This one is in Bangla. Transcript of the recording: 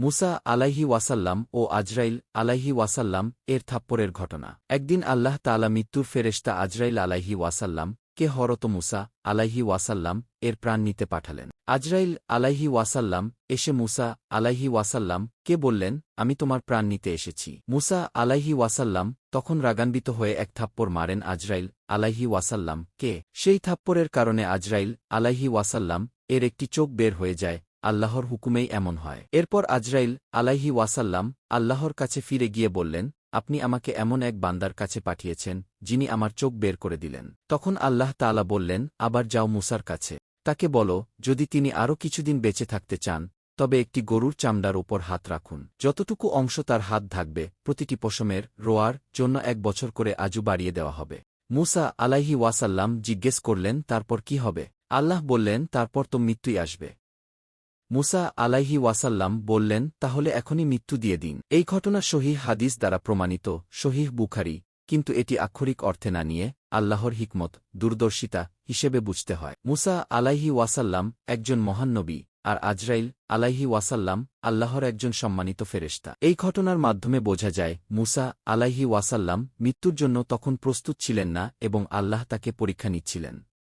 মুসা আলাইহি ওয়াসাল্লাম ও আজরাইল আলাইহি ওয়াসাল্লাম এর থাপ্পড়ের ঘটনা। একদিন আল্লাহ তাআলা মৃত্যুর ফেরেশতা আজরাইল আলাইহি ওয়াসাল্লাম কে হরত মুসা আলাইহি ওয়াসাল্লাম এর প্রাণ নিতে পাঠালেন। আজরাইল আলাইহি ওয়াসাল্লাম এসে মুসা আলাইহি ওয়াসাল্লাম কে বললেন, আমি তোমার প্রাণ নিতে এসেছি। মুসা আলাইহি ওয়াসাল্লাম তখন রাগান্বিত হয়ে এক থাপ্পড় মারেন আজরাইল আলাইহি ওয়াসাল্লাম কে। সেই থাপ্পড়ের কারণে আজরাইল আলাইহি ওয়াসাল্লাম এর একটি চোখ বের হয়ে যায়। আল্লাহর হুকুমেই এমন হয়। এরপর আজরাইল আলাইহি ওয়াসাল্লাম আল্লাহর কাছে ফিরে গিয়ে বললেন, আপনি আমাকে এমন এক বান্দার কাছে পাঠিয়েছেন যিনি আমার চোখ বের করে দিলেন। তখন আল্লাহ তাআলা বললেন, আবার যাও মুসার কাছে, তাকে বলো যদি তিনি আরও কিছুদিন বেঁচে থাকতে চান তবে একটি গরুর চামড়ার উপর হাত রাখুন। যতটুকু অংশ তার হাত থাকবে প্রতিটি পশমের রোয়ার জন্য 1 বছর করে আজু বাড়িয়ে দেওয়া হবে। মুসা আলাইহি ওয়াসাল্লাম জিজ্ঞেস করলেন, তারপর কি হবে? আল্লাহ বললেন, তারপর তো মৃত্যুই আসবে। মুসা আলাইহি ওয়াসাল্লাম বললেন, তাহলে এখনই মৃত্যু দিয়ে দিন। এই ঘটনা সহিহ হাদিস দ্বারা প্রমাণিত, সহিহ বুখারী, কিন্তু এটি আক্ষরিক অর্থে না নিয়ে আল্লাহর হিকমত দূরদর্শিতা হিসেবে বুঝতে হয়। মুসা আলাইহি ওয়াসাল্লাম একজন মহান নবী, আর আজরাইল আলাইহি ওয়াসাল্লাম আল্লাহর একজন সম্মানিত ফেরেশতা। এই ঘটনার মাধ্যমে বোঝা যায় মুসা আলাইহি ওয়াসাল্লাম মৃত্যুর জন্য তখন প্রস্তুত ছিলেন না এবং আল্লাহ তাকে পরীক্ষা নিচ্ছিলেন।